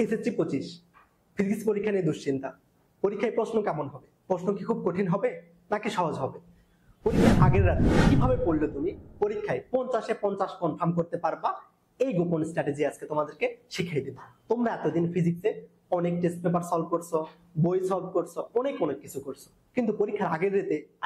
SSC 25 physics পরীক্ষা নিয়ে দুশ্চিন্তা। পরীক্ষায় প্রশ্ন কেমন হবে? প্রশ্ন কি খুব কঠিন হবে নাকি সহজ হবে? পরীক্ষার আগের রাতে কিভাবে পড়লে তুমি পরীক্ষায় 50-এ 50 কনফার্ম করতে পারবা, এই গোপন স্ট্র্যাটেজি আজকে তোমাদেরকে শিখিয়ে দেব। তোমরা এতদিন ফিজিক্সে অনেক টেস্ট পেপার সলভ করছো, বই সলভ করছো, অনেক কিছু করছো, কিন্তু পরীক্ষার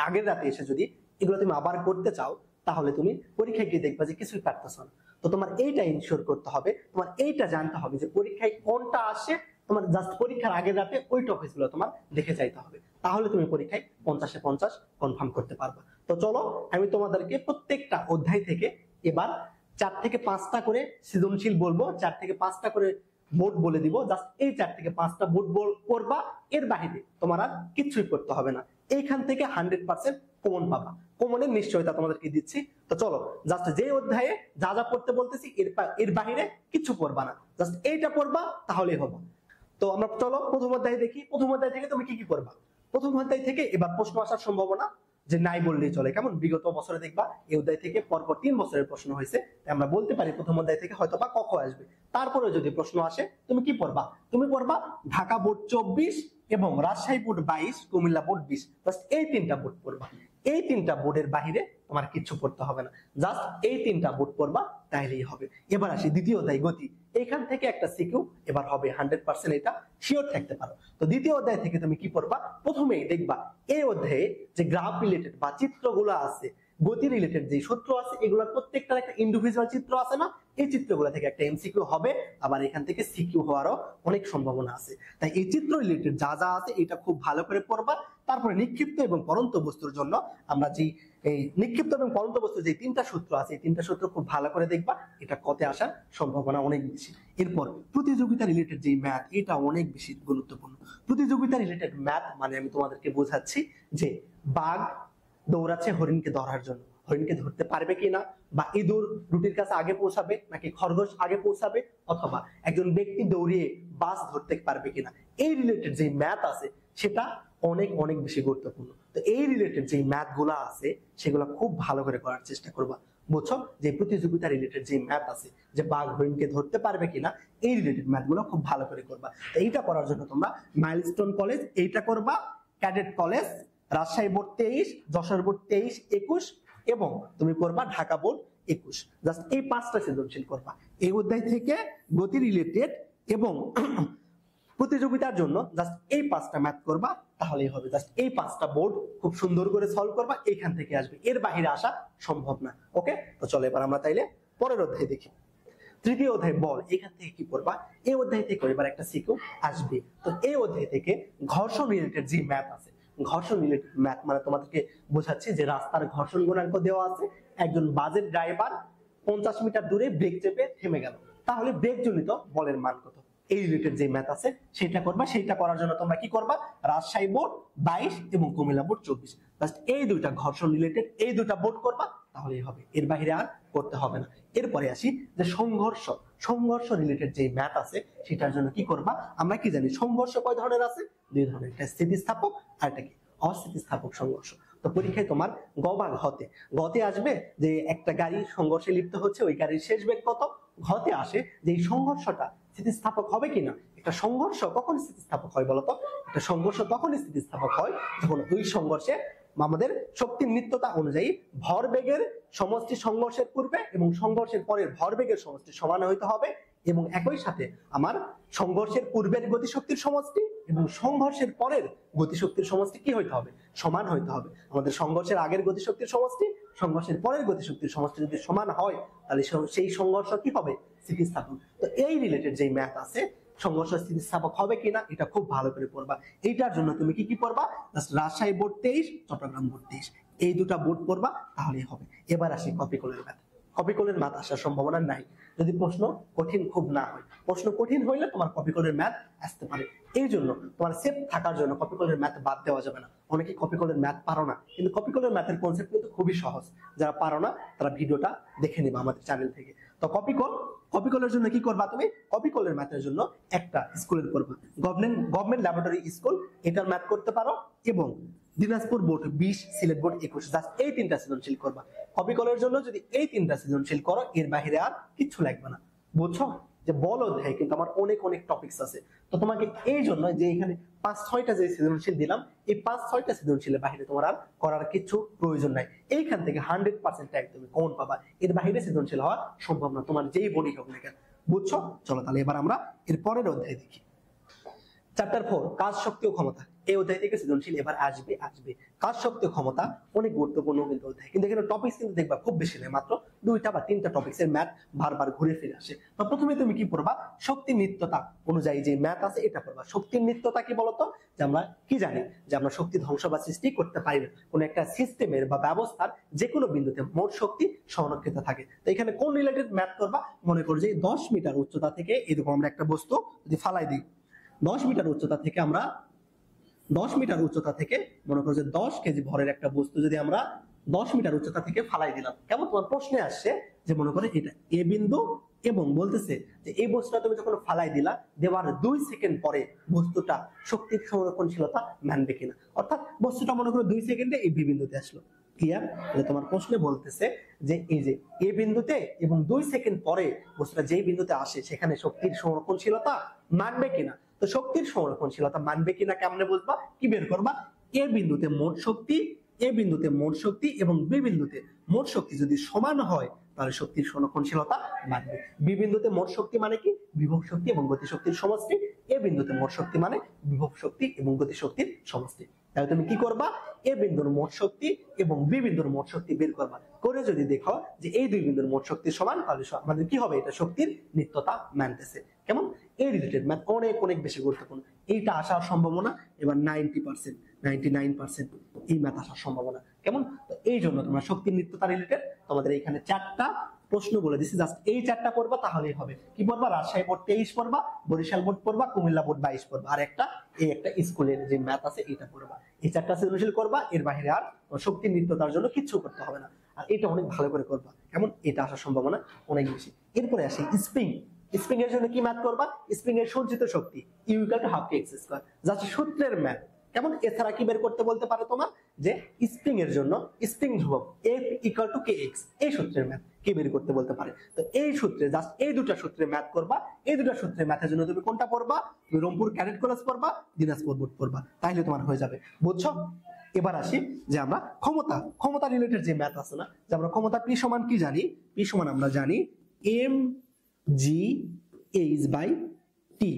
আগের রাতে এসে যদি এগুলো তুমি আবার করতে চাও, তাহলে তুমি পরীক্ষায় গিয়ে দেখবা যে কিছুই পারতেছো না। তো তোমার এইটা ইনশিওর করতে হবে, তোমার এইটা জানতে হবে যে পরীক্ষায় কোনটা আসে, তোমার জাস্ট পরীক্ষার আগের রাতে ওই টপিকগুলো তোমার দেখে যাইতে হবে, তাহলে তুমি পরীক্ষায় 50-এ 50 কনফার্ম করতে পারবা। তো চলো আমি তোমাদেরকে প্রত্যেকটা অধ্যায় থেকে এবার 4 থেকে 5টা করে সৃজনশীল বলবো, 4 থেকে 5টা করে বোর্ড বলে দিব। জাস্ট এই 4 থেকে 5টা বোর্ড করবা, এর বাইরে তোমার আর কিছুই করতে হবে না। এইখান থেকে 100% কমন পাবা, কমনের নিশ্চয়তা তোমাদেরকে দিচ্ছি। তো চলো জাস্ট যে অধ্যায়ে যা যা পড়তে বলতেছি এর বাইরে কিছু পড়বা না, জাস্ট এইটা পড়বা তাহলেই হবে। তো আমরা চলো প্রথম অধ্যায় দেখি। প্রথম অধ্যায় থেকে তুমি কি কি করবা? প্রথম অধ্যায় থেকে এবার প্রশ্ন আসার সম্ভাবনা যে নাই বললেই চলে, কেমন বিগত বছরে দেখবা এই অধ্যায় থেকে পরপর 3 বছরের প্রশ্ন হয়েছে, আমরা বলতে পারি প্রথম অধ্যায় থেকে হয়তো বা ক আসবে। তারপরে যদি প্রশ্ন আসে তুমি কি পড়বা? তুমি পড়বা ঢাকা বোর্ড 24 এবং Rajshahi board 22, Comilla board 20। Just এই 3টা বোর্ড পড়বা, এই 3টা বোর্ডের বাহিরে তোমার কিছু পড়তে হবে না, জাস্ট এই 3টা বোর্ড পড়বা তাইলেই হবে। এবার আসি দ্বিতীয় অধ্যায় গতি। এইখান থেকে একটা সিকিউ এবার হবে 100%, এটা শিওর থাকতে পারো। তো দ্বিতীয় অধ্যায় থেকে তুমি কি পড়বা? প্রথমেই দেখবা এই অধ্যায়ে যে গ্রাফ রিলেটেড বা চিত্রগুলো আছে, গতি রিলেটেড যে সূত্র আছে, এগুলোর প্রত্যেকটার একটা ইন্ডিভিজুয়াল চিত্র আছে না, এই চিত্রগুলো থেকে একটা এমসিকিউ হবে, আবার এখান থেকে সিকিউ হওয়ারও অনেক সম্ভাবনা আছে। তাই এই চিত্র রিলেটেড যা যা আছে এটা খুব ভালো করে পড়বা। তারপরে নিক্ষিপ্ত এবং পরন্ত বস্তুর জন্য আমরা যে এই নিক্ষিপ্ত এবং পরন্ত বস্তুর যে 3টা সূত্র আছে, এই 3টা সূত্র খুব ভালো করে দেখবা, এটা কতে আসার সম্ভাবনা অনেক বেশি। এরপর প্রতিযোগিতা রিলেটেড যে ম্যাথ, এটা অনেক বেশি গুরুত্বপূর্ণ। প্রতিযোগিতা রিলেটেড ম্যাথ মানে আমি তোমাদেরকে বোঝাচ্ছি যে বাঘ দৌড়াচ্ছে হরিণকে ধরার জন্য, হরিণকে ধরতে পারবে কিনা, বা ইঁদুর রুটির কাছে আগে পৌঁছাবে নাকি খরগোশ আগে পৌঁছাবে, অথবা একজন ব্যক্তি দৌড়িয়ে বাস ধরতে পারবে কিনা, এই রিলেটেড যে ম্যাথ আছে সেটা অনেক বেশি গুরুত্বপূর্ণ। তো এই রিলেটেড যে ম্যাথ গুলা আছে সেগুলো খুব ভালো করে করার চেষ্টা করবা। বুঝছো? যে প্রতিযোগিতা রিলেটেড যে ম্যাথ আছে, যে বাঘ হরিণকে ধরতে পারবে কিনা, এই রিলেটেড ম্যাথ গুলো খুব ভালো করে করবা। তো এইটা করার জন্য তোমরা মাইলস্টোন কলেজ এইটা করবা, cadet college, Rajshahi board 23, Jessore board 23, 21 এবং তুমি করবা ঢাকা বোর্ড 21। জাস্ট এই 5টা সৃজনশীল করবা এই অধ্যায় থেকে গতি রিলেটেড এবং প্রতিযোগিতার জন্য। জাস্ট এই 5টা ম্যাথ করবা তাহলেই হবে। জাস্ট এই 5টা বোর্ড খুব সুন্দর করে সলভ করবা, এইখান থেকে আসবে, এর বাইরে আসা সম্ভব না। ওকে, তো চলো এবার আমরা তাইলে পরের অধ্যায় দেখি। তৃতীয় অধ্যায় বল, এখান থেকে কি করবা? এই অধ্যায় থেকে এবার একটা সিকিউ আসবে। তো এই অধ্যায় থেকে ঘর্ষণ রিলেটেড যে ম্যাথ আছে, ঘর্ষণ রিলেটেড ম্যাথ মানে তোমাদেরকে বোঝাচ্ছি যে রাস্তার ঘর্ষণ গুণাঙ্ক দেওয়া আছে, একজন বাসের ড্রাইভার 50 মিটার দূরে ব্রেক চেপে থেমে গেল, তাহলে ব্রেক জনিত বলের মান কত, এই রিলেটেড যে ম্যাথ আছে সেটা করবা। সেইটা করার জন্য তোমরা কি করবা? রাজশাহী বোর্ড 22 এবং কুমিল্লা বোর্ড 24, জাস্ট এই দুইটা ঘর্ষণ রিলেটেড এই দুইটা বোর্ড করবা তাহলেই হবে, এর বাইরে আর করতে হবে না। এরপরে আসি যে সংঘর্ষ রিলেটেড যে ম্যাথ আছে সেটার জন্য কি করবা? আমরা কি জানি সংঘর্ষ কয় ধরনের আছে? 2 ধরনের, একটা স্থিতিস্থাপক আর একটা কি অস্থিতিস্থাপক সংঘর্ষ। তো পরীক্ষায় তোমার গতে আসবে যে একটা গাড়ি সংঘর্ষে লিপ্ত হচ্ছে, ওই গাড়ির শেষ বেগ কত। ঘতে আসে যে এই সংঘর্ষটা স্থিতিস্থাপক হবে কিনা। একটা সংঘর্ষ কখন স্থিতিস্থাপক হয় বলতো? একটা সংঘর্ষ তখন স্থিতিস্থাপক হয় যখন ওই সংঘর্ষে আমাদের শক্তির নিত্যতা অনুযায়ী ভরবেগের সমষ্টি সংঘর্ষের পূর্বে এবং সংঘর্ষের পরের ভরবেগের সমষ্টি সমান হইতে হবে, এবং একই সাথে আমার সংঘর্ষের পূর্বের গতিশক্তির সমষ্টি এবং সংঘর্ষের পরের গতিশক্তির সমষ্টি কি হইতে হবে? সমান হইতে হবে। আমাদের সংঘর্ষের আগের গতিশক্তির সমষ্টি সংঘর্ষের পরের গতিশক্তির সমষ্টি যদি সমান হয়, তাহলে সেই সংঘর্ষ কি হবে? স্থিতিস্থাপক। তো এই রিলেটেড যে ম্যাথ আছে, সংঘর্ষ স্থিতিস্থাপক হবে কিনা এটা খুব ভালো করে পড়বা। এইটার জন্য তুমি কি পড়বা? রাজশাহী বোর্ড 23, চট্টগ্রাম বোর্ড 23, এই দুটা বোর্ড পড়বা তাহলেই হবে। এবার আসি কপিকলের ম্যাথ। কপিকলের ম্যাথ আসার সম্ভাবনা নাই যদি প্রশ্ন কঠিন খুব না হয়। প্রশ্ন কঠিন হইলে তোমার কপিকলের ম্যাথ আসতে পারে। এই জন্য তোমার সেফ থাকার জন্য কপিকলের ম্যাথ বাদ দেওয়া যাবে না। অনেকে কপিকলের ম্যাথ পারো না, কিন্তু কপিকলের ম্যাথের কনসেপ্ট কিন্তু খুবই সহজ। যারা পারো না তারা ভিডিওটা দেখে নিবা আমাদের চ্যানেল থেকে। তো কপিকলের জন্য কি করবা? তুমি কপিকলের ম্যাথের জন্য একটা স্কুলের করবা, গভর্নমেন্ট ল্যাবরেটরি স্কুল, এটার ম্যাথ করতে পারো, এবং Dinajpur board 20, Sylhet board 21, just এই 3টা সৃজনশীল করবা। কপিকলের জন্য যদি এই 3টা সৃজনশীল করো, এর বাইরে আর কিছু লাগবে না। বুঝছো? যে বল অধ্যায়ে কিন্তু আমার অনেক অনেক টপিকস আছে। তো তোমাকে এই জন্য যে এখানে 5-6টা যে সৃজনশীল দিলাম, এই 5-6টা সৃজনশীলের বাইরে তোমার আর করার কিছু প্রয়োজন নাই। এইখান থেকে 100% একদমই কমন পাবা, এর বাইরে সৃজনশীল হওয়া সম্ভব না, তোমার যেই বডি হোক না কেন। বুঝছো? চলো তাহলে এবার আমরা এর পরের অধ্যায় দেখি। চ্যাপ্টার 4 কাজ, শক্তি ও ক্ষমতা। এই অধ্যায় থেকে সৃজনশীল এবার আসবে। কাজ, শক্তি ও ক্ষমতা অনেক গুরুত্বপূর্ণ কিন্তু অধ্যায়, কিন্তু এখানে টপিকস কিন্তু দেখবা খুব বেশি নেই, মাত্র 2টা বা 3টা টপিক্সের ম্যাথ বারবার ঘুরে ফিরে আসে। তো প্রথমে তুমি কি পড়বা? শক্তি নিত্যতা অনুযায়ী যে ম্যাথ আছে এটা পড়বা। শক্তির নিত্যতা কি বলতো? যে আমরা কি জানি যে আমরা শক্তি ধ্বংস বা সৃষ্টি করতে পারি না, কোন একটা সিস্টেমের বা ব্যবস্থার যে কোনো বিন্দুতে মোট শক্তি সংরক্ষিত থাকে। তো এখানে কোন রিলেটেড ম্যাথ করবা? মনে করো যে 10 মিটার উচ্চতা থেকে এরকম আমরা একটা বস্তু যদি ফালাই দিই, 10 মিটার উচ্চতা থেকে আমরা 10 মিটার উচ্চতা থেকে মনে করো যে 10 কেজি ভরের একটা বস্তু যদি আমরা 10 মিটার উচ্চতা থেকে ফালাই দিলাম, কেমন? তোমার প্রশ্নে আসছে যে মনে করো এটা এ বিন্দু এবং বলতেছে যে এই বস্তুটা তুমি যখন ফালাই দিলা, দেওয়ার 2 সেকেন্ড পরে বস্তুটা শক্তির সংরক্ষণশীলতা মানবে কিনা। অর্থাৎ বস্তুটা মনে করো 2 সেকেন্ডে এই বি বিন্দুতে আসলো। ক্লিয়ার? তোমার প্রশ্নে বলতেছে যে এই যে এ বিন্দুতে এবং 2 সেকেন্ড পরে বস্তুটা যেই বিন্দুতে আসে সেখানে শক্তির সংরক্ষণশীলতা মানবে কিনা। তো শক্তির সংরক্ষণশীলতা মানবে কিনা কেমনে বুঝবা? কি বের করবা? এ বিন্দুতে মোট শক্তি, এ বিন্দুতে মোট শক্তি এবং বি বিন্দুতে মোট শক্তি যদি সমান হয় তাহলে শক্তির সংরক্ষণশীলতা মানবে। বি বিন্দুতে মোট শক্তি মানে কি? বিভব শক্তি এবং গতি শক্তির সমষ্টি। এ বিন্দুতে মোট শক্তি মানে বিভব শক্তি এবং গতি শক্তির সমষ্টি। তাহলে তুমি কি করবা? এ বিন্দুর মোট শক্তি এবং বি বিন্দুর মোট শক্তি বের করবা, করে যদি দেখো যে এই দুই বিন্দুর মোট শক্তি সমান তাহলে আমাদের কি হবে? এটা শক্তির নিত্যতা মানতেছে। কেমন? এই রিলেটেড ম্যাথ অনেক অনেক বেশি গুরুত্বপূর্ণ। এইটা আসার সম্ভাবনা এবার 90%, 99% এই ম্যাথ আসার সম্ভাবনা। কেমন? তো এই জন্য তোমরা শক্তির নিত্যতা রিলেটেড তোমাদের এখানে 4টা প্রশ্ন বলে দিচ্ছি, জাস্ট এই 4টা পড়বা তাহলেই হবে। কি পড়বা? রাজশাহী বোর্ড 23 পড়বা, বরিশাল বোর্ড পড়বা, কুমিল্লা বোর্ড 22 পড়বা, আর একটা স্কুলের যে ম্যাথ আছে এটা পড়বা। এই 4টা সৃজনশীল করবা, এর বাইরে আর শক্তির নিত্যতার জন্য কিচ্ছু করতে হবে না। আর এটা অনেক ভালো করে করবা, কেমন? এটা আসার সম্ভাবনা অনেক বেশি। এরপরে আসি স্প্রিং। স্প্রিং এর জন্য কি ম্যাথ করবা? স্প্রিং এর সঞ্চিত শক্তি U equal to half k x square, just সূত্রের ম্যাথ। কেমন? এছাড়া কি বের করতে বলতে পারে তোমার যে স্প্রিং এর জন্য স্প্রিং ধ্রুবক F equal to K x, এই সূত্রের ম্যাথ কি বের করতে বলতে পারে। তো এই সূত্রে জাস্ট এই দুটা সূত্রে ম্যাথ করবা। এই দুটা সূত্রে ম্যাথের জন্য তুমি কোনটা পড়বা? তুমি রংপুর ক্যাডেট কলেজ পড়বা, দিনাজপুর বোর্ড পড়বা, তাহলে তোমার হয়ে যাবে। বুঝছো? এবার আসি যে আমরা ক্ষমতা রিলেটেড যে ম্যাথ আছে না, যে আমরা ক্ষমতা পি সমান কি জানি? পি সমান আমরা জানি M G H by T,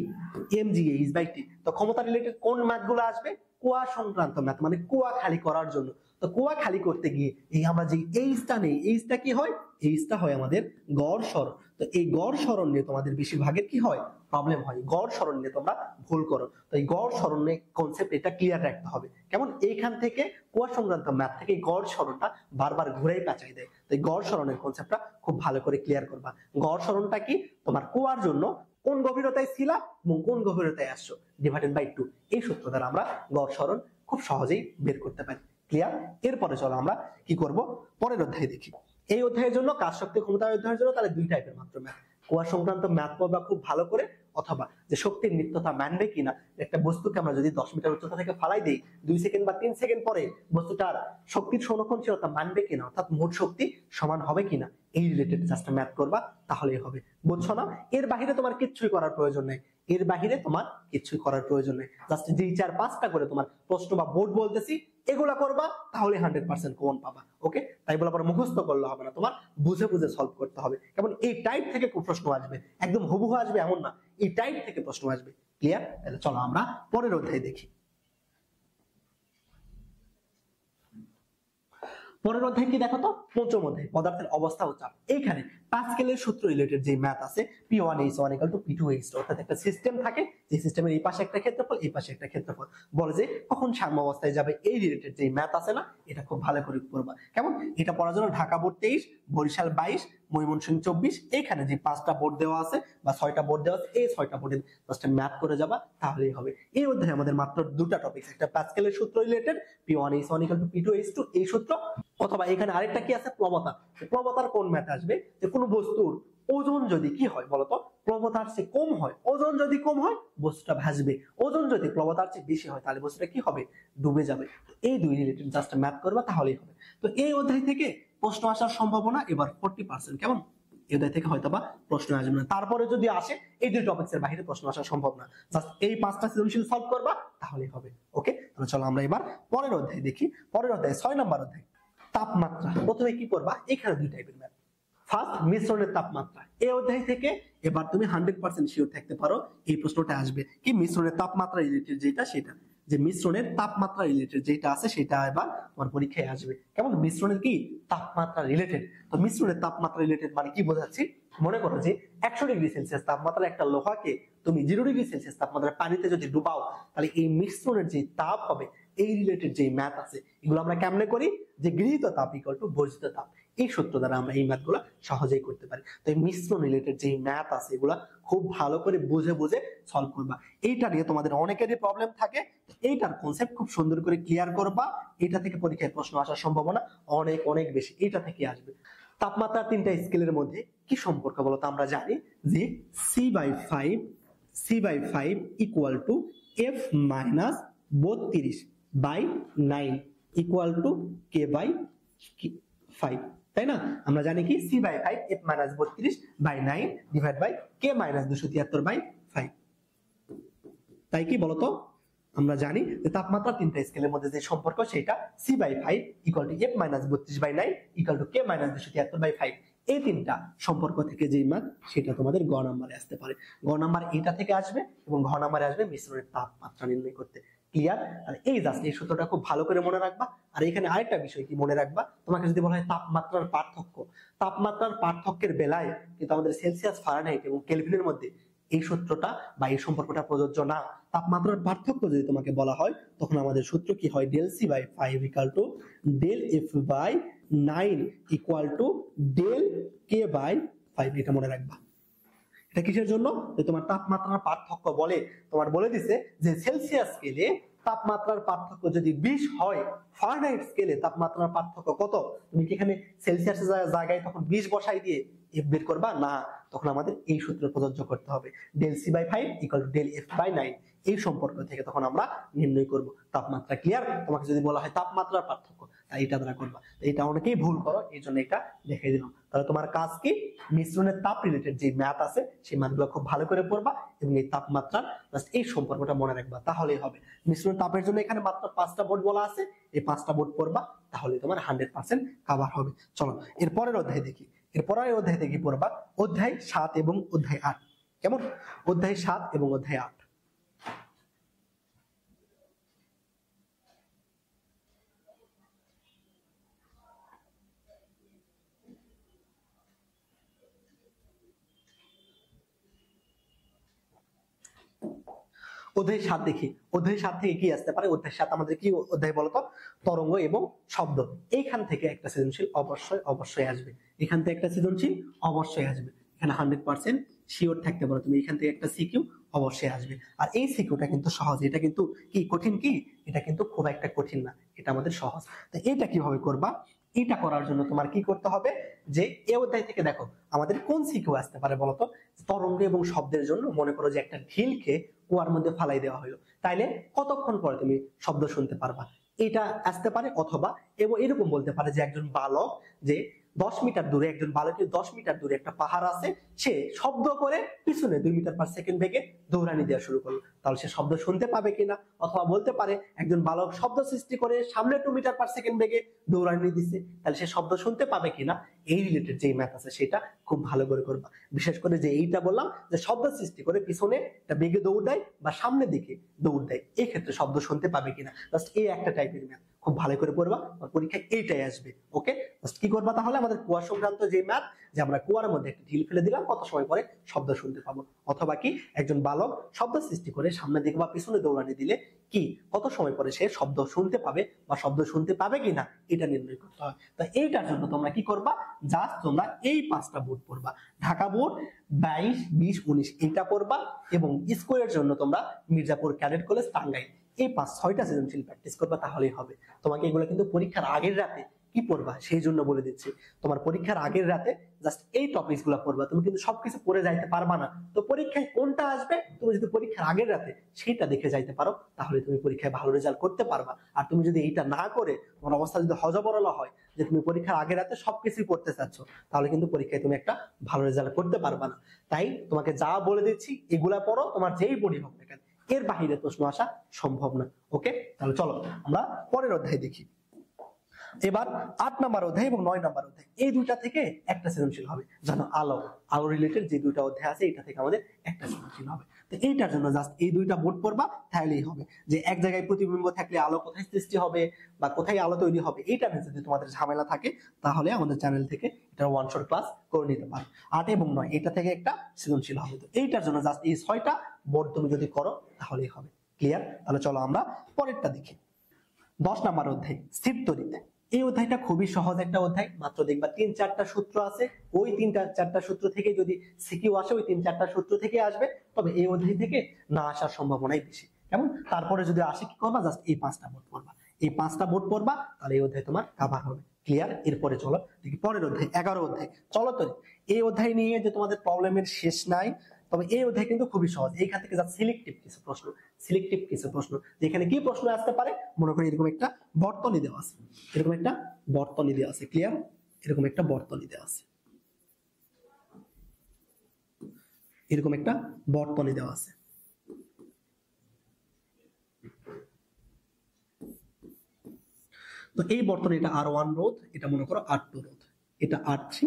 M G H by T. তো ক্ষমতা রিলেটেড কোন ম্যাথ গুলো আসবে? কুয়া সংক্রান্ত ম্যাথ, মানে কুয়া খালি করার জন্য। তো কুয়া খালি করতে গিয়ে এই আমরা যে এইচটা নেই, এইচটা কি হয়? এইচটা হয় আমাদের গড় সরণ। তো এই গড় সরণ নিয়ে তোমাদের বেশিরভাগের কি হয়? প্রবলেম হয়। গড় সরণ নিয়ে তোমরা ভুল করো। তো এই গড় সরণের কনসেপ্ট এটা ক্লিয়ার রাখতে হবে। কেমন? এইখান থেকে কুয়া সংক্রান্ত ম্যাথ থেকে গড় সরণটা বারবার ঘুরেই পেঁচাই দেয়। তো এই গড় সরণের কনসেপ্টটা খুব ভালো করে ক্লিয়ার করবা। গড় সরণটা কি? তোমার কুয়ার জন্য কোন গভীরতায় ছিলা এবং কোন গভীরতায় আসছো ডিভাইডেড বাই 2, এই সূত্র দ্বারা আমরা গড় সরণ খুব সহজেই বের করতে পারি। ক্লিয়ার? এরপরে চলো আমরা কি করব? পরের অধ্যায় দেখি। এই অধ্যায়ের জন্য কাজ, শক্তি, ক্ষমতা অধ্যায়ের জন্য তাহলে 2 টাইপের মাত্র ম্যাথ। কুয়া সংক্রান্ত ম্যাথ পড়বা খুব ভালো করে, অথবা যে শক্তির নিত্যতা মানবে কিনা, একটা বস্তুকে আমরা যদি 10 মিটার উচ্চতা থেকে ফালাই দিই 2 সেকেন্ড বা 3 সেকেন্ড পরে বস্তুটার শক্তির সংরক্ষণশীলতা মানবে কিনা, অর্থাৎ মোট শক্তি সমান হবে কিনা, এই রিলেটেড জাস্ট ম্যাথ করবা তাহলেই হবে। বুঝছো না? এর বাহিরে তোমার কিচ্ছুই করার প্রয়োজন নেই, এর বাহিরে তোমার কিচ্ছুই করার প্রয়োজন নেই। জাস্ট যে 4-5টা করে তোমার প্রশ্ন বা বোর্ড বলতেছি এগুলা করবা, তাহলে 100% কমন পাবা। ওকে? তাই বলে আবার মুখস্থ করলে হবে না, তোমার বুঝে বুঝে সলভ করতে হবে। কেমন? এই টাইপ থেকে প্রশ্ন আসবে, একদম হুবহু আসবে এমন না, এই টাইপ থেকে প্রশ্ন আসবে। ক্লিয়ার? তাহলে চলো আমরা পরের অধ্যায় দেখি। পরের অধ্যায় কি দেখো তো? পঞ্চম অধ্যায় পদার্থের অবস্থা ও চাপ। এইখানে পাস্কেলের সূত্র রিলেটেড যে ম্যাথ আছে, P1H1 = P2H2, অর্থাৎ একটা সিস্টেম থাকে, যে সিস্টেমের এই পাশে একটা ক্ষেত্রফল, এই পাশে একটা ক্ষেত্রফল, বলে যে কখন সাম্য অবস্থায় যাবে, এই রিলেটেড যে ম্যাথ আছে না, এটা খুব ভালো করে পড়বা। কেমন? এটা পড়ার জন্য ঢাকা বোর্ড 23, বরিশাল 22, ময়মনসিংহ 24, এইখানে যে 5টা বোর্ড দেওয়া আছে বা 6টা বোর্ড দেওয়া আছে, এই 6টা বোর্ডের জাস্ট ম্যাথ করে যাবা তাহলেই হবে। এই অধ্যায়ে আমাদের মাত্র 2টা টপিক, একটা পাস্কেলের সূত্র রিলেটেড P1H1 = P2H2 এই সূত্র, অথবা এখানে আরেকটা কি আছে? প্রবণতা। প্রবণতার কোন ম্যাথ আসবে? যে কোনো বস্তুর ওজন যদি কি হয় বলতো? প্রবণতার চেয়ে কম হয়। ওজন যদি কম হয় বস্তুটা ভাসবে, ওজন যদি প্রবণতার চেয়ে বেশি হয় তাহলে বস্তুটা কি হবে? ডুবে যাবে। এই দুই রিলেটেড জাস্ট ম্যাথ করবা তাহলেই হবে। তো এই অধ্যায় থেকে প্রশ্ন আসার সম্ভাবনা এবার 40%। কেমন? এই অধ্যায় থেকে হয়তো বা প্রশ্ন আসবে না, তারপরে যদি আসে এই দুই টপিক্সের বাইরে প্রশ্ন আসা সম্ভব না, জাস্ট এই 5টা সৃজনশীল সলভ করবা তাহলেই হবে। ওকে, তাহলে চলো আমরা এবার পরের অধ্যায় দেখি। পরের অধ্যায় 6 নম্বর অধ্যায় তাপমাত্রা। প্রথমে কি করবা, এখানে দুই টাইপের ম্যাথ। ফার্স্ট মিশ্রণের তাপমাত্রা, এই অধ্যায় থেকে এবার তুমি 100% শিওর থাকতে পারো এই প্রশ্নটা আসবে কি মিশ্রণের তাপমাত্রা রিলেটেড যেটা, সেটা যে মিশ্রণের তাপমাত্রা রিলেটেড যেটা আছে সেটা এবার তোমার পরীক্ষায় আসবে। কেমন মিশ্রণের কি তাপমাত্রা রিলেটেড। তো মিশ্রণের তাপমাত্রা রিলেটেড মানে কি বোঝাচ্ছি, মনে করো যে 100 ডিগ্রি সেলসিয়াস তাপমাত্রা একটা লোহাকে তুমি 0 ডিগ্রি সেলসিয়াস তাপমাত্রার পানিতে যদি ডুবাও, তাহলে এই মিশ্রণের যে তাপ হবে এই রিলেটেড যে ম্যাথ আছে এগুলো আমরা কেমনে করি, যে গৃহীত তাপ ইকুয়াল টু বর্জিত তাপ, এই সূত্র দ্বারা আমরা এই ম্যাথগুলো সহজেই করতে পারি। তো এই মিশ্রণ রিলেটেড যে ম্যাথ আছে এগুলা খুব ভালো করে বুঝে বুঝে সলভ করবা। এইটা নিয়ে তোমাদের অনেকেরই প্রবলেম থাকে, এইটার কনসেপ্ট খুব সুন্দর করে ক্লিয়ার করবা, এটা থেকে পরীক্ষায় প্রশ্ন আসার সম্ভাবনা অনেক অনেক বেশি, এটা থেকে আসবে। তাপমাত্রা 3টা স্কেলের মধ্যে কি সম্পর্ক বলো তো, আমরা জানি যে C/5 equal to F minus 32/9 equal to K/5, তাই না? আমরা জানি কি C/5 F minus 32/9 divide by K minus 273/5, তাই কি বলতো? আমরা জানি যে তাপমাত্রা 3টা স্কেলের মধ্যে যে সম্পর্ক সেটা C/5 equal to F minus 32/9 equal two K minus 273/5। এই 3টা সম্পর্ক থেকে যেই মান সেটা তোমাদের গ নাম্বারে আসতে পারে। গ নাম্বার এটা থেকে আসবে এবং ঘ নাম্বারে আসবে মিশ্রণের তাপমাত্রা নির্ণয় করতে। ক্লিয়ার? আর এই জাস্ট এই সূত্রটা খুব ভালো করে মনে রাখবা। আর এখানে আরেকটা বিষয় কি মনে রাখবা, তোমাকে যদি বলা হয় তাপমাত্রার পার্থক্য, তাপমাত্রার পার্থক্যের বেলায় কিন্তু আমাদের সেলসিয়াস, ফারেনহাইট এবং কেলভিনের মধ্যে এই সূত্রটা বা এই সম্পর্কটা প্রযোজ্য না। তাপমাত্রার পার্থক্য যদি তোমাকে বলা হয় তখন আমাদের সূত্র কি হয়, del C/5 equal two del F/9 equal to del K/5। এটা মনে রাখবা। এটা কিসের জন্য, যে তোমার তাপমাত্রার পার্থক্য বলে তোমার বলে দিছে যে সেলসিয়াস স্কেলে তাপমাত্রার পার্থক্য যদি 20 হয়, ফারেনহাইট স্কেলে তাপমাত্রার পার্থক্য কত, তুমি কি এখানে সেলসিয়াসের জায়গায় তখন 20 বসাই দিয়ে এফ বের করবা না, তখন আমাদের এই সূত্র প্রযোজ্য করতে হবে, del C/5 equal two del F/9। এই সম্পর্ক থেকে তখন আমরা নির্ণয় করব তাপমাত্রা। ক্লিয়ার? তোমাকে যদি বলা হয় তাপমাত্রার পার্থক্য, তাই এটা দ্বারা করবা। এটা অনেকেই ভুল করো, এই জন্য এটা দেখিয়ে দিলাম। তাহলে তোমার কাজ কি, মিশ্রণের তাপ রিলেটেড যে ম্যাথ আছে সেই ম্যাথগুলো খুব ভালো করে পড়বা এবং এই তাপমাত্রার জাস্ট এই সম্পর্কটা মনে রাখবা, তাহলেই হবে। মিশ্রণ তাপের জন্য এখানে মাত্র 5টা বোর্ড বলা আছে, এই 5টা বোর্ড পড়বা তাহলে তোমার 100% কভার হবে। চলো এর পরের অধ্যায় দেখি। এর পরের অধ্যায় থেকে পড়বা অধ্যায় 7 এবং অধ্যায় 8। কেমন? অধ্যায় 7 এবং অধ্যায় 8। অধ্যায় 7 দেখি। অধ্যায় 7 থেকে কি আসতে পারে? অধ্যায় 7 আমাদের কি অধ্যায় বলতো, তরঙ্গ এবং শব্দ। এইখান থেকে একটা সৃজনশীল অবশ্যই আসবে, এখান থেকে একটা সৃজনশীল অবশ্যই আসবে। এখানে 100% শিওর থাকতে পারো তুমি, এখান থেকে একটা সিকিউ অবশ্যই আসবে। আর এই সিকিউটা কিন্তু সহজ, এটা কিন্তু কি কঠিন কি, এটা কিন্তু খুব একটা কঠিন না, এটা আমাদের সহজ। তো এটা কিভাবে করবা, এটা করার জন্য তোমার কি করতে হবে, যে এই অধ্যায় থেকে দেখো আমাদের কোন সিকিউ আসতে পারে বলতো, তরঙ্গ এবং শব্দের জন্য মনে করো যে একটা ঢিলকে কুয়ার মধ্যে ফালাই দেওয়া হলো, তাইলে কতক্ষণ পরে তুমি শব্দ শুনতে পারবা, এটা আসতে পারে। অথবা এবং এরকম বলতে পারে যে একজন বালক, যে 10 মিটার দূরে, একজন বালকের 10 মিটার দূরে একটা পাহাড় আছে, সে শব্দ করে পিছনে 2 মিটার পার সেকেন্ড বেগে দৌড়ানি দেওয়া শুরু করলো, তাহলে সে শব্দ শুনতে পাবে কিনা। অথবা বলতে পারে একজন বালক শব্দ সৃষ্টি করে সামনে 2 মিটার পার সেকেন্ড বেগে দৌড়ানি দিচ্ছে, তাহলে সে শব্দ শুনতে পাবে কিনা। এই রিলেটেড যে ম্যাথ আছে সেটা খুব ভালো করে করবা। বিশেষ করে যে এইটা বললাম যে শব্দ সৃষ্টি করে পিছনে একটা বেগে দৌড় দেয় বা সামনের দিকে দৌড় দেয়, এই ক্ষেত্রে শব্দ শুনতে পাবে কিনা, জাস্ট এই একটা টাইপের ম্যাথ খুব ভালো করে পড়বা, পরীক্ষায় এইটাই আসবে। ওকে, জাস্ট কি করবা তাহলে, আমাদের কুয়া সংক্রান্ত যে ম্যাথ, যে আমরা কুয়ার মধ্যে একটা ঢিল ফেলে দিলাম, কত সময় পরে শব্দ শুনতে পাবো। অথবা কি একজন বালক শব্দ সৃষ্টি করে সামনের দিকে বা পিছনে দৌড়ানি দিলে কি কত সময় পরে সে শব্দ শুনতে পাবে বা শব্দ শুনতে পাবে কিনা, এটা নির্ণয় করতে হয়। তো এইটার জন্য তোমরা কি করবা, জাস্ট তোমরা এই 5টা বোর্ড পড়বা, ঢাকা বোর্ড 22, 20, 19 এটা পড়বা, এবং স্কুলের জন্য তোমরা মির্জাপুর ক্যাডেট কলেজ টাঙ্গাইল এই 5-6টা সৃজনশীল প্র্যাকটিস করবা, তাহলেই হবে। তোমাকে এগুলো কিন্তু পরীক্ষার আগের রাতে কি পড়বা সেই জন্য বলে দিচ্ছি। তোমার পরীক্ষার আগের রাতে জাস্ট এই টপিকস গুলো পড়বা, তুমি কিন্তু সবকিছু পড়ে যাইতে পারবা না। তো পরীক্ষায় কোনটা আসবে তুমি যদি পরীক্ষার আগের রাতে সেইটা দেখে যাইতে পারো, তাহলে তুমি পরীক্ষায় ভালো রেজাল্ট করতে পারবা। আর তুমি যদি এইটা না করে তোমার অবস্থা যদি হজবরল হয় যে তুমি পরীক্ষার আগের রাতে সবকিছুই পড়তে চাচ্ছ, তাহলে কিন্তু পরীক্ষায় তুমি একটা ভালো রেজাল্ট করতে পারবা না। তাই তোমাকে যা বলে দিচ্ছি এগুলা পড়ো, তোমার যেই বডি হোক না কেন, এর বাহিরে প্রশ্ন আসা সম্ভব না। ওকে, তাহলে চলো আমরা পরের অধ্যায় দেখি। এবার 8 নাম্বার অধ্যায় এবং 9 নাম্বার অধ্যায়, এই দুইটা থেকে একটা সৃজনশীল হবে। জানো আলো আলো রিলেটেড যে দুইটা অধ্যায় আছে এটা থেকে আমাদের একটা সৃজনশীল হবে। তো এইটার জন্য জাস্ট এই দুইটা বোর্ড পড়বা, তাহলেই হবে। যে এক জায়গায় প্রতিবিম্ব থাকলে আলো কোথায় সৃষ্টি হবে বা কোথায় আলো তৈরি হবে, এইটা নিয়ে যদি তোমাদের ঝামেলা থাকে তাহলে আমাদের চ্যানেল থেকে এটা ওয়ান শট ক্লাস করে নিতে পারো। 8 এবং 9 এটা থেকে একটা সৃজনশীল হবে। তো এইটার জন্য জাস্ট এই 6টা বোর্ড তুমি যদি করো তাহলেই হবে। ক্লিয়ার? তাহলে চলো আমরা পরেরটা দেখি। 10 নাম্বার অধ্যায় স্থির তড়িৎ। এই অধ্যায়টা খুবই সহজ একটা অধ্যায়, মাত্র দেখবা 3-4টা সূত্র আছে, ওই 3-4টা সূত্র থেকে যদি সিকিউ আসে ওই 3-4টা সূত্র থেকে আসবে, তবে এই অধ্যায় থেকে না আসার সম্ভাবনাই বেশি। কেমন? তারপরে যদি আসে কি করবা, জাস্ট এই 5টা বোর্ড পড়বা, এই 5টা বোর্ড পড়বা, তাহলে এই অধ্যায় তোমার কভার হবে। ক্লিয়ার? এরপরে চলো দেখি পরের অধ্যায় 11 অধ্যায় চলতরিৎ। এই অধ্যায় নিয়ে যে তোমাদের প্রবলেমের শেষ নাই, তবে এই অধ্যায় কিন্তু খুবই সহজ। এইখান থেকে যা সিলেক্টিভ কিছু প্রশ্ন যেখানে কি প্রশ্ন আসতে পারে, মনে করি এরকম একটা বর্তনী দেওয়া আছে, এরকম একটা বর্তনী দেওয়া আছে। ক্লিয়ার? এরকম একটা বর্তনী দেওয়া আছে, এরকম একটা বর্তনী দেওয়া আছে। তো এই বর্তনী, এটা R1 রোধ, এটা মনে করো R2 রোধ, এটা R3,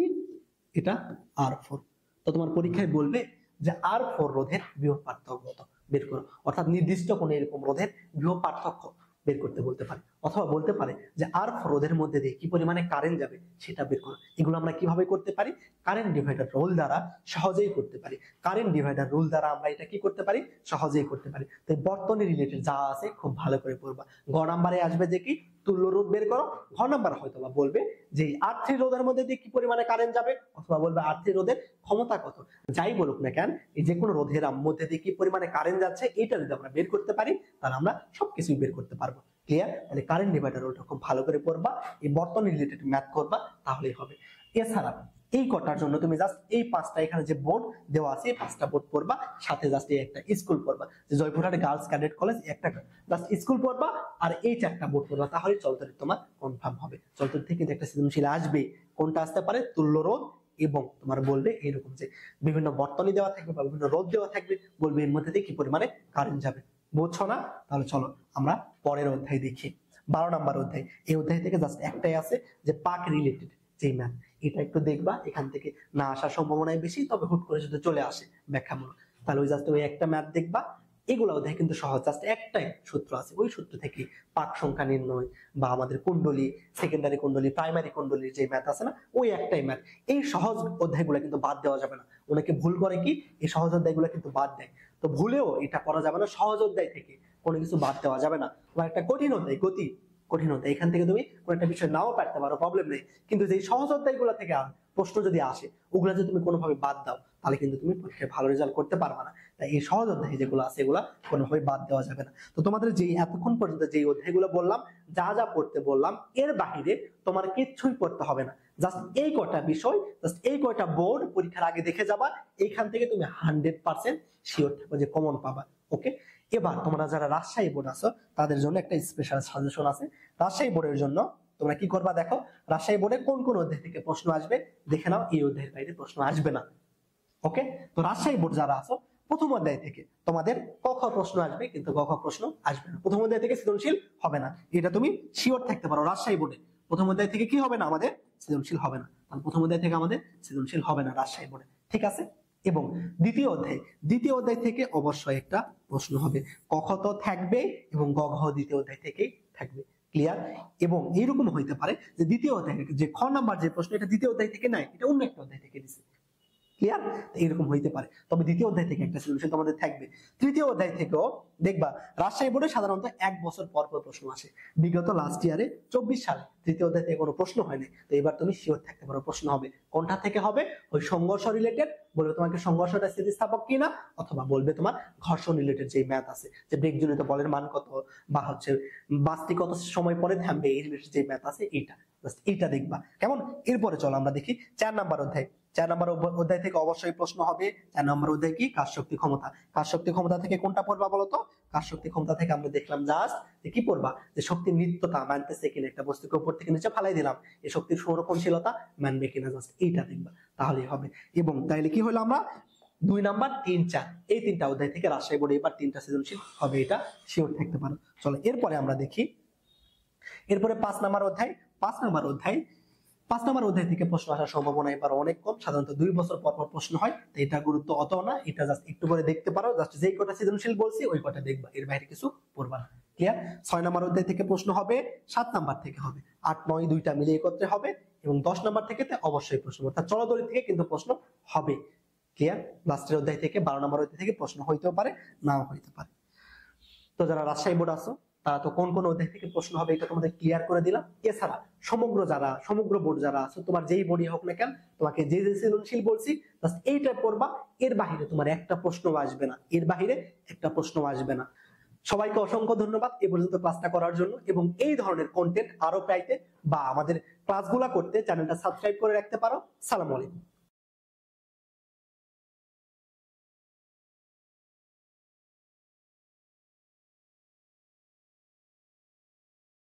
এটা R4। তো তোমার পরীক্ষায় বলবে যে R4 রোধের বিভব পার্থক্য কত বের করো, অর্থাৎ নির্দিষ্ট কোন এরকম রোধের বিভব পার্থক্য বের করতে বলতে পারে, অথবা বলতে পারে যে R4 রোধের মধ্যে দিয়ে কি পরিমাণে কারেন্ট যাবে সেটা বের করো। এগুলো আমরা কিভাবে করতে পারি? কারেন্ট ডিভাইডার রুল দ্বারা সহজেই করতে পারি। কারেন্ট ডিভাইডার রুল দ্বারা আমরা এটা কি করতে পারি? সহজেই করতে পারি। তো বর্তনী রিলেটেড যা আছে খুব ভালো করে পড়বা। গ নাম্বারে আসবে যে কি তুল্য রোধ বের করো, ঘ নাম্বার হয়তো বা বলবে যে R3 রোধের মধ্যে দিয়ে কি পরিমাণে কারেন্ট যাবে, অথবা বলবে R3 রোধের ক্ষমতা কত। যাই বলুক না কেন, এই যে কোনো রোধের মধ্যে দিয়ে কি পরিমাণে কারেন্ট যাচ্ছে এটা যদি আমরা বের করতে পারি, তাহলে আমরা সবকিছুই বের করতে পারবো। ক্লিয়ার? তাহলে কারেন্ট ডিভাইডার রুলটা খুব ভালো করে পড়বা, এই বর্তনী রিলেটেড ম্যাথ করবা, তাহলেই হবে। এছাড়া এই কটার জন্য তুমি জাস্ট এই 5টা এখানে যে বোর্ড দেওয়া আছে, 5টা বোর্ড পড়বা, সাথে জাস্ট এই একটা স্কুল পড়বা, যে জয়পুরহাট গার্লস ক্যাডেট কলেজ একটা জাস্ট স্কুল পড়বা, আর এই 4টা বোর্ড পড়বা, তাহলে চলতরিৎ তোমার কনফার্ম হবে। চলতরিৎ থেকে যে একটা সৃজনশীল আসবে, কোনটা আসতে পারে? তুল্য রোধ, এবং তোমার বলবে এরকম যে বিভিন্ন বর্তনী দেওয়া থাকবে বা বিভিন্ন রোধ দেওয়া থাকবে, বলবে এর মধ্যে দিয়ে কি পরিমাণে কারেন্ট যাবে। বুঝছো না? তাহলে চলো আমরা পরের অধ্যায় দেখি। 12 নাম্বার অধ্যায়। এই অধ্যায় থেকে জাস্ট একটাই আছে যে পাক রিলেটেড যে ম্যাথ, এটা একটু দেখবা, এখান থেকে না আসার সম্ভাবনাই বেশি, তবে হুট করে যদি চলে আসে ব্যাখ্যামূলক, তাহলে ওই জাস্ট ওই একটা ম্যাথ দেখবা। এগুলো অধ্যায় কিন্তু সহজ, জাস্ট একটাই সূত্র আছে, ওই সূত্র থেকে পাক সংখ্যা নির্ণয় বা আমাদের কুণ্ডলী, সেকেন্ডারি কুণ্ডলী, প্রাইমারি কুণ্ডলীর যে ম্যাথ আছে না, ওই একটাই ম্যাথ। এই সহজ অধ্যায়গুলো কিন্তু বাদ দেওয়া যাবে না। অনেকে ভুল করে কি, এই সহজ অধ্যায়গুলো কিন্তু বাদ দেয়। তো ভুলেও এটা করা যাবে না, সহজ অধ্যায় থেকে কোনো কিছু বাদ দেওয়া যাবে না। বা একটা কঠিন অধ্যায়, কঠিন অধ্যায়, এখান থেকে তুমি কোনো একটা বিষয় নাও পারতে পারো, প্রবলেম নেই, কিন্তু যে সহজ অধ্যায়গুলো থেকে প্রশ্ন যদি আসে, ওগুলা যদি তুমি কোনোভাবে বাদ দাও, তাহলে কিন্তু তুমি পরীক্ষায় ভালো রেজাল্ট করতে পারবে না। তাই এই সহজ অধ্যায় যেগুলো আছে এগুলা কোনোভাবে বাদ দেওয়া যাবে না। তো তোমাদের যে এতক্ষণ পর্যন্ত যে অধ্যায়গুলো বললাম, যা যা পড়তে বললাম, এর বাহিরে তোমার কিচ্ছুই পড়তে হবে না। জাস্ট এই কয়টা বিষয়, জাস্ট এই কয়টা বোর্ড পরীক্ষার আগে দেখে যাবা, এইখান থেকে তুমি 100% শিওর থাকবে যে কমন পাবা। ওকে, এবার তোমরা যারা রাজশাহী বোর্ড আছো তাদের জন্য একটা স্পেশাল সাজেশন আছে। রাজশাহী বোর্ডের জন্য তোমরা কি করবা দেখো, রাজশাহী বোর্ডে কোন কোন অধ্যায় থেকে প্রশ্ন আসবে দেখে নাও, এই অধ্যায়ের বাইরে প্রশ্ন আসবে না। ওকে, তো রাজশাহী বোর্ড যারা আছো, প্রথম অধ্যায় থেকে তোমাদের ক খ প্রশ্ন আসবে, কিন্তু গ খ প্রশ্ন আসবে না। প্রথম অধ্যায় থেকে সৃজনশীল হবে না, এটা তুমি শিওর থাকতে পারো। রাজশাহী বোর্ডে প্রথম অধ্যায় থেকে কি হবে না, আমাদের সৃজনশীল হবে না। প্রথম অধ্যায় থেকে আমাদের সৃজনশীল হবে না রাজশাহী বোর্ডে, ঠিক আছে? এবং দ্বিতীয় অধ্যায় থেকে অবশ্যই একটা প্রশ্ন হবে, ক খ তো থাকবে এবং গ ঘ দ্বিতীয় অধ্যায় থেকেই থাকবে। ক্লিয়ার? এবং এইরকম হইতে পারে যে দ্বিতীয় অধ্যায় যে খ নাম্বার যে প্রশ্ন, এটা দ্বিতীয় অধ্যায় থেকে নাই, এটা অন্য একটা অধ্যায় থেকে দিছে। ক্লিয়ার? এরকম হইতে পারে, তবে দ্বিতীয় অধ্যায় থেকে একটা সলিউশন তোমাদের থাকবে। তৃতীয় অধ্যায় থেকেও দেখবা রাজশাহী বোর্ডে সাধারণত 1 বছর পর পর প্রশ্ন আসে। বিগত লাস্ট ইয়ারে 24 সালে তৃতীয় অধ্যায় থেকে কোনো প্রশ্ন হয়নি, তো এবার তুমি শিওর থাকতে পারো প্রশ্ন হবে। কোনটা থেকে হবে? ওই সংঘর্ষ রিলেটেড, বলবে তোমাকে সংঘর্ষটা স্থিতিস্থাপক কিনা, অথবা বলবে তোমার ঘর্ষণ রিলেটেড যে ম্যাথ আছে, যে ব্রেকজনিত বলের মান কত, বা হচ্ছে বাসটি কত সময় পরে থামবে, এই রিলেটেড যে ম্যাথ আছে এইটা জাস্ট এইটা দেখবা কেমন। এরপরে চলো আমরা দেখি 4 নাম্বার অধ্যায়। 4 নাম্বার অধ্যায় থেকে অবশ্যই প্রশ্ন হবে। 4 নাম্বার অধ্যায় কি, কাজ শক্তি ক্ষমতা। কাজ শক্তি ক্ষমতা থেকে কোনটা পড়বা বলতো? কাজ শক্তি ক্ষমতা থেকে আমরা দেখলাম জাস্ট যে কি পড়বা, যে শক্তির নিত্যতা মানতেছে কিনা, একটা বস্তুকে উপর থেকে নিচে ফালাই দিলাম, এই শক্তির সংরক্ষণশীলতা মানবে কিনা, জাস্ট এইটা দেখবা, তাহলেই হবে। এবং তাইলে কি হলো, আমরা 2 নাম্বার 3, 4 এই 3টা অধ্যায় থেকে রাজশাহী বোর্ডে এবার 3টা সৃজনশীল হবে, এটা শিওর থাকতে পারো। চলো এরপরে আমরা দেখি, এরপরে 5 নাম্বার অধ্যায়। 5 নাম্বার অধ্যায়, 5 নাম্বার অধ্যায় থেকে প্রশ্ন আসার সম্ভাবনা এবার অনেক কম, সাধারণত 2 বছর পর পর প্রশ্ন হয়, তো এটা গুরুত্ব অত না, এটা জাস্ট একটু করে দেখতে পারো, জাস্ট যেই কটা সৃজনশীল বলছি ওই কটা দেখবা, এর বাইরে কিছু পড়বা না। ক্লিয়ার? 6 নাম্বার অধ্যায় থেকে প্রশ্ন হবে, 7 নাম্বার থেকে হবে, 8, 9 দুইটা মিলে একত্রে হবে, এবং 10 নাম্বার থেকে অবশ্যই প্রশ্ন, অর্থাৎ চলদরি থেকে কিন্তু প্রশ্ন হবে। ক্লিয়ার? লাস্টের অধ্যায় থেকে 12 নাম্বার অধ্যায় থেকে প্রশ্ন হইতেও পারে, নাও হইতে পারে। তো যারা রাজশাহী বোর্ড আছো তারা তো কোন কোন অধ্যায় থেকে প্রশ্ন হবে এটা তোমাদের ক্লিয়ার করে দিলাম। এছাড়া সমগ্র বোর্ড যারা আছো, তোমার যেই বোর্ডই হোক না কেন, তোমাকে যে যে সৃজনশীল বলছি জাস্ট এইটা পড়বা, এর বাহিরে তোমার একটা প্রশ্ন আসবে না, এর বাহিরে একটা প্রশ্ন আসবে না। সবাইকে অসংখ্য ধন্যবাদ এ পর্যন্ত ক্লাসটা করার জন্য, এবং এই ধরনের কন্টেন্ট আরো পাইতে বা আমাদের ক্লাসগুলা করতে চ্যানেলটা সাবস্ক্রাইব করে রাখতে পারো। সালাম আলাইকুম।